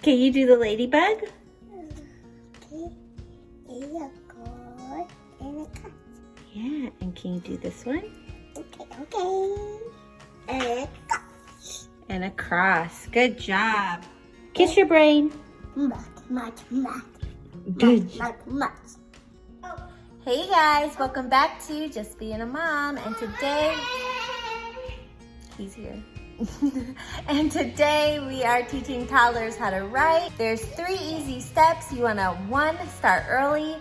Can you do the ladybug? Okay. Here's a gold and a cut. Yeah, and can you do this one? Okay. And a cut. And a cross. Good job. Kiss your brain. Much. Good. Hey guys, welcome back to Just Being a Mom, and today, he's here. And today we are teaching toddlers how to write. There's 3 easy steps. You wanna 1, start early,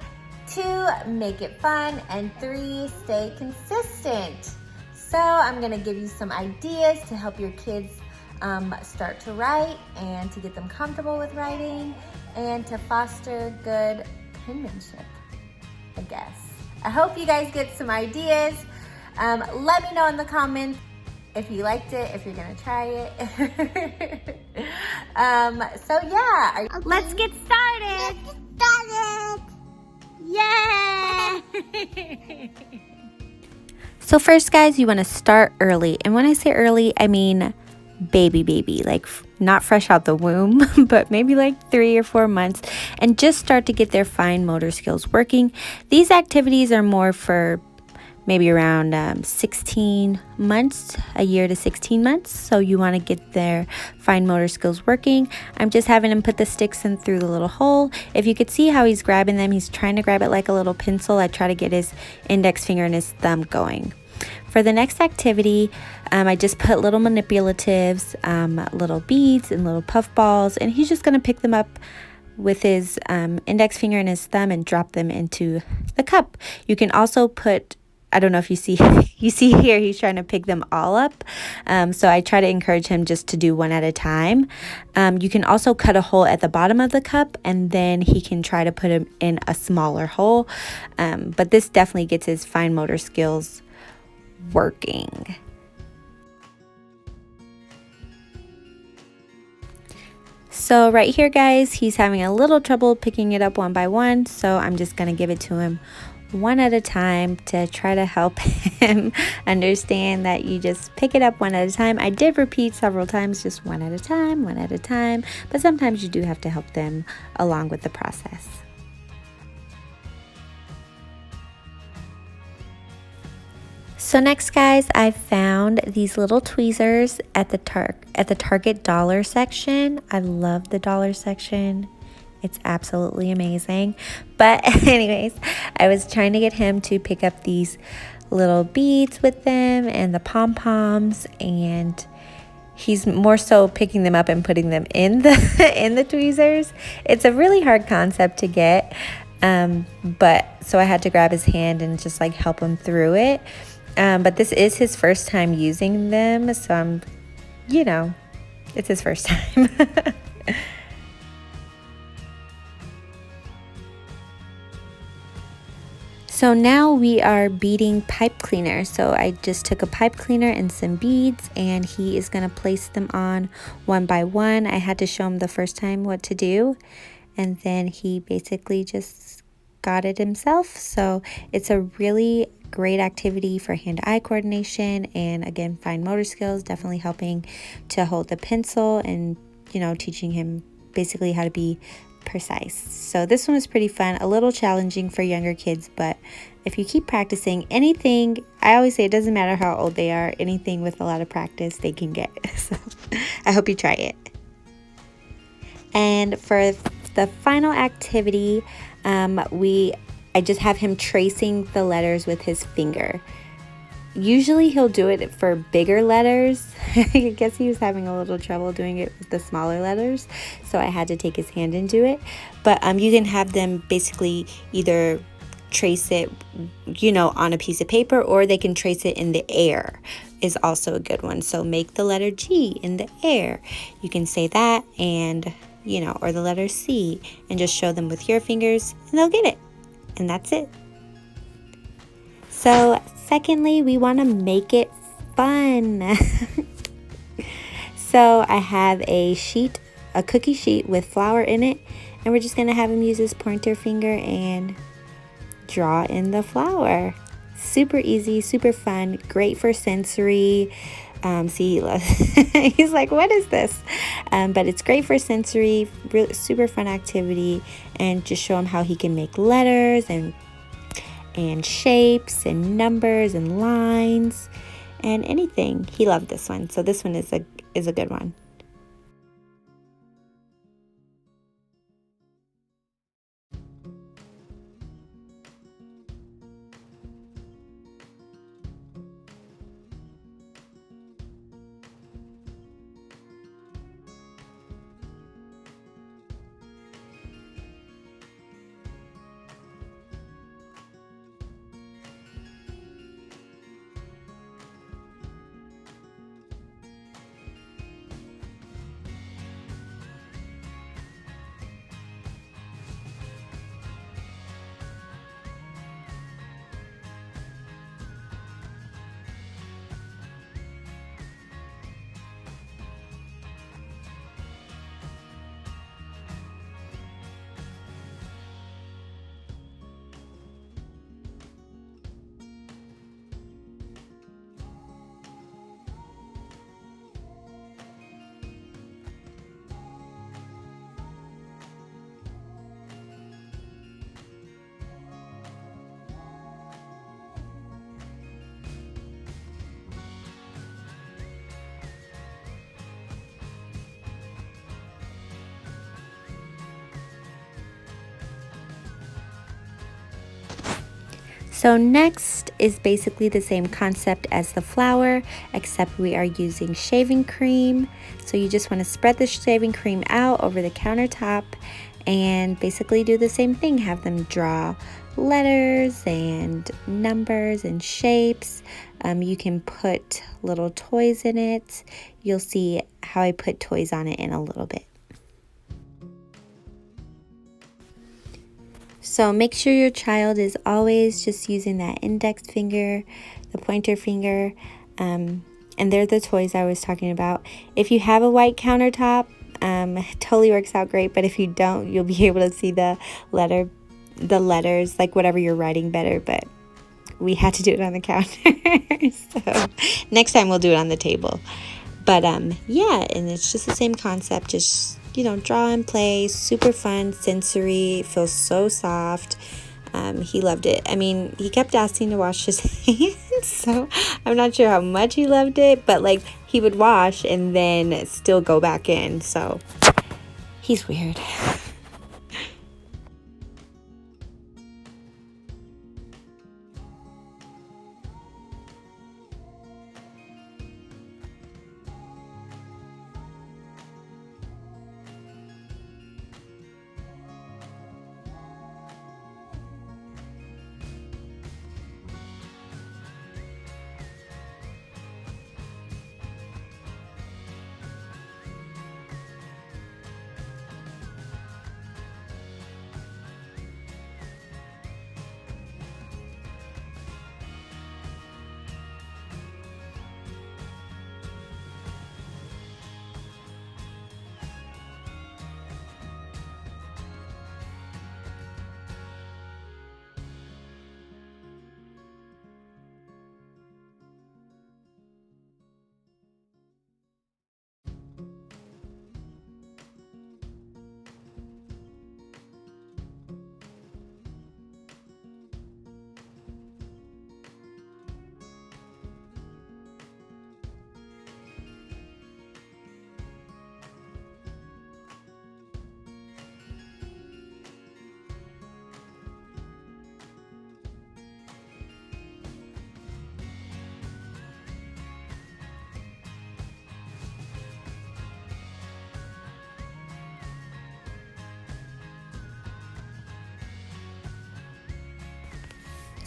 2, make it fun, and 3, stay consistent. So I'm gonna give you some ideas to help your kids start to write and to get them comfortable with writing and to foster good penmanship, I guess. I hope you guys get some ideas. Let me know in the comments if you liked it, if you're gonna try it. So yeah, let's get started. Yay! So first guys, you wanna start early. And when I say early, I mean baby, like not fresh out the womb, but maybe like 3 or 4 months, and just start to get their fine motor skills working. These activities are more for maybe around 16 months, a year to 16 months. So you want to get their fine motor skills working. I'm just having him put the sticks in through the little hole. If you could see how he's grabbing them, he's trying to grab it like a little pencil. I try to get his index finger and his thumb going. For the next activity, I just put little manipulatives, little beads and little puff balls, and he's just going to pick them up with his index finger and his thumb and drop them into the cup. You can also put, I don't know if you see, you see here, he's trying to pick them all up. So I try to encourage him just to do one at a time. You can also cut a hole at the bottom of the cup, and then he can try to put them in a smaller hole. But this definitely gets his fine motor skills working. So right here guys, he's having a little trouble picking it up one by one, so I'm just going to give it to him one at a time to try to help him understand that you just pick it up one at a time. I did repeat several times, just one at a time, but sometimes you do have to help them along with the process. So next guys, I found these little tweezers at the Target dollar section. I love the dollar section. It's absolutely amazing. But anyways, I was trying to get him to pick up these little beads with them and the pom-poms, and he's more so picking them up and putting them in the tweezers. It's a really hard concept to get, but so I had to grab his hand and just like help him through it. But this is his first time using them, so it's his first time. So now we are beading pipe cleaner. So I just took a pipe cleaner and some beads, and he is going to place them on one by one. I had to show him the first time what to do, and then he basically just got it himself. So it's a really great activity for hand-eye coordination and, again, fine motor skills, definitely helping to hold the pencil and, teaching him basically how to be precise. So this one was pretty fun, a little challenging for younger kids, but if you keep practicing anything, I always say it doesn't matter how old they are, anything with a lot of practice they can get. So I hope you try it. And for the final activity, I just have him tracing the letters with his finger. Usually he'll do it for bigger letters. I guess he was having a little trouble doing it with the smaller letters, so I had to take his hand and do it. But you can have them basically either trace it, on a piece of paper, or they can trace it in the air is also a good one. So make the letter G in the air. You can say that, and or the letter C, and just show them with your fingers and they'll get it. And that's it. So secondly, we want to make it fun. So I have a cookie sheet with flour in it, and we're just going to have him use his pointer finger and draw in the flour. Super easy, super fun, great for sensory See, he loves he's like, what is this? But it's great for sensory, really super fun activity, and just show him how he can make letters and shapes and numbers and lines and anything. He loved this one, so this one is a good one. So next is basically the same concept as the flower, except we are using shaving cream. So you just want to spread the shaving cream out over the countertop and basically do the same thing. Have them draw letters and numbers and shapes. You can put little toys in it. You'll see how I put toys on it in a little bit. So make sure your child is always just using that index finger, the pointer finger, and they're the toys I was talking about. If you have a white countertop, it totally works out great, but if you don't, you'll be able to see the letters, like whatever you're writing better, but we had to do it on the counter. So next time we'll do it on the table. But yeah, and it's just the same concept, just draw and play, super fun, sensory, feels so soft. He loved it. I mean, he kept asking to wash his hands, so I'm not sure how much he loved it, but like he would wash and then still go back in, so he's weird.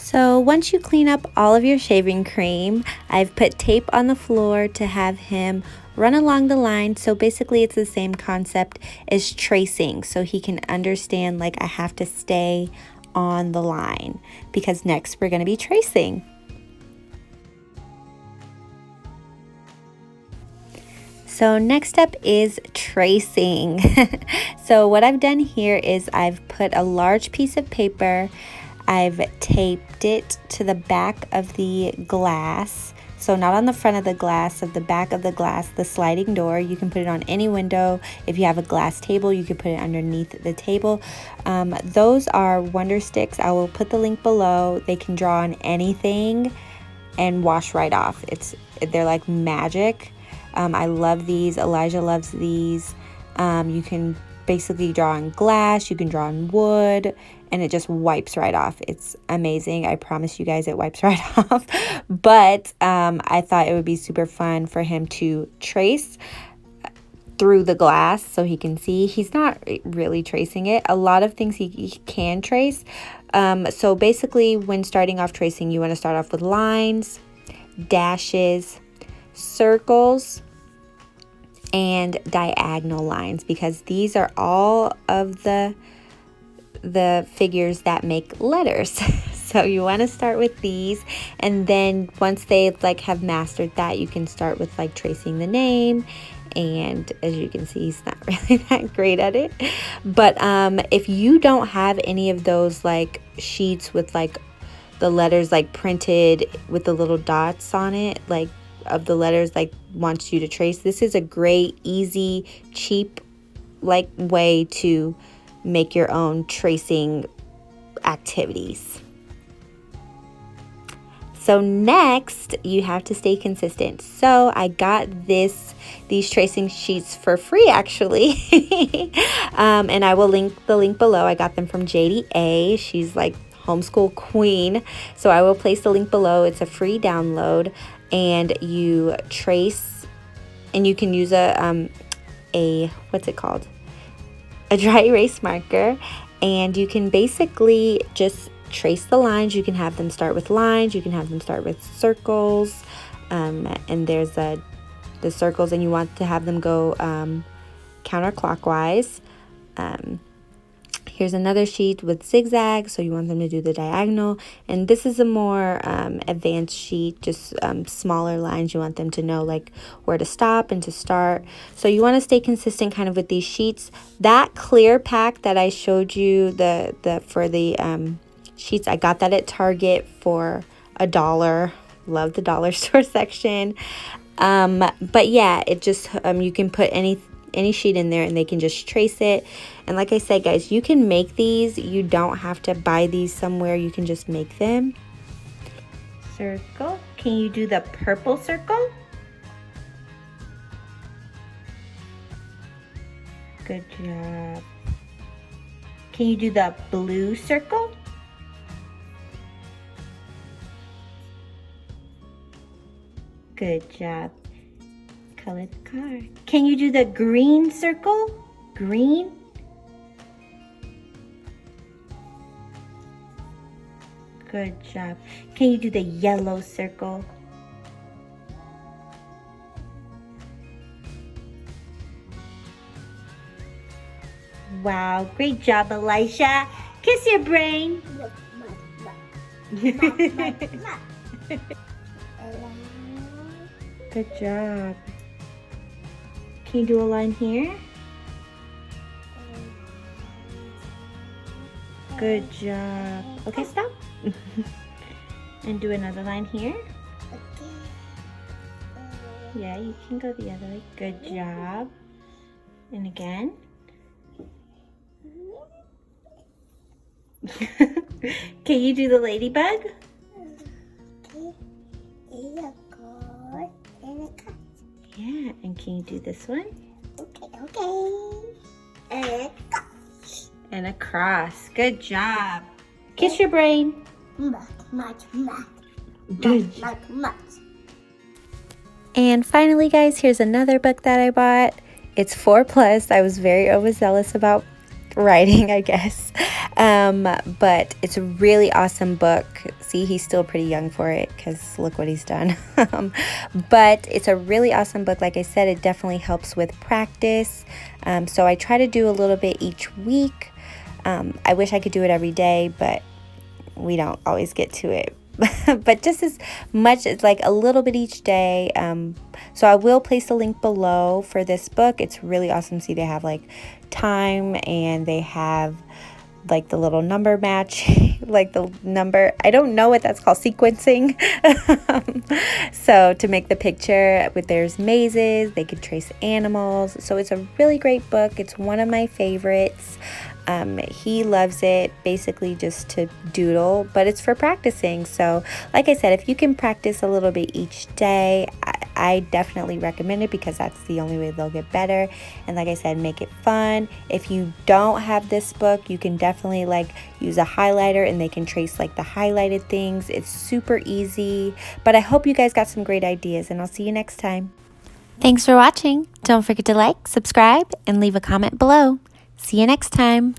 So once you clean up all of your shaving cream, I've put tape on the floor to have him run along the line. So basically it's the same concept as tracing, so he can understand, like, I have to stay on the line because next we're going to be tracing. So next up is tracing. So what I've done here is I've put a large piece of paper, I've taped it to the back of the glass So not on the front of the glass, of the back of the glass, the sliding door. You can put it on any window. If you have a glass table, you can put it underneath the table. Those are Wonder Sticks. I will put the link below. They can draw on anything and wash right off. They're like magic. I love these. Elijah loves these. You can basically draw on glass, you can draw on wood, and it just wipes right off. It's amazing. I promise you guys it wipes right off. But I thought it would be super fun for him to trace through the glass so he can see. He's not really tracing it. A lot of things he can trace. So basically when starting off tracing, you want to start off with lines, dashes, circles, and diagonal lines, because these are all of the figures that make letters. So you want to start with these, and then once they like have mastered that, you can start with like tracing the name. And as you can see, he's not really that great at it. But if you don't have any of those like sheets with like the letters like printed with the little dots on it, like of the letters like wants you to trace, this is a great, easy, cheap like way to make your own tracing activities. So next, you have to stay consistent. So I got these tracing sheets for free, actually. And I will link the link below. I got them from JDA. She's like homeschool queen. So I will place the link below. It's a free download, and you trace, and you can use a what's it called? A dry erase marker, and you can basically just trace the lines. You can have them start with lines, you can have them start with circles, and there's the circles, and you want to have them go counterclockwise. Here's another sheet with zigzags, so you want them to do the diagonal. And this is a more advanced sheet, just smaller lines. You want them to know like where to stop and to start. So you want to stay consistent kind of with these sheets. That clear pack that I showed you, for the sheets, I got that at Target for $1. Love the dollar store section. But yeah, it just you can put any sheet in there and they can just trace it. And like I said, guys, you can make these. You don't have to buy these somewhere. You can just make them. Circle. Can you do the purple circle? Good job. Can you do the blue circle? Good job. Color the car. Can you do the green circle? Green? Good job. Can you do the yellow circle? Wow, great job, Elisha. Kiss your brain. Good job. Can you do a line here? Good job. Okay, stop. And do another line here. Yeah, you can go the other way. Good job. And again. Can you do the ladybug? Yeah, and can you do this one? Okay. And a cross. Good job. Kiss your brain. Good. And finally, guys, here's another book that I bought. It's 4+. I was very overzealous about writing, I guess. But it's a really awesome book. See, he's still pretty young for it because look what he's done. But it's a really awesome book. Like I said, it definitely helps with practice. So I try to do a little bit each week. I wish I could do it every day, but we don't always get to it. But just as much as like a little bit each day. So I will place the link below for this book. It's really awesome. See, they have like time and they have like the little number match like the number. I don't know what that's called, sequencing. So to make the picture with there's mazes, they could trace animals. So it's a really great book. It's one of my favorites. He loves it basically just to doodle, but it's for practicing. So like I said, if you can practice a little bit each day, I definitely recommend it because that's the only way they'll get better. And like I said, make it fun. If you don't have this book, you can definitely like use a highlighter and they can trace like the highlighted things. It's super easy, but I hope you guys got some great ideas, and I'll see you next time. Thanks for watching. Don't forget to like, subscribe, and leave a comment below. See you next time.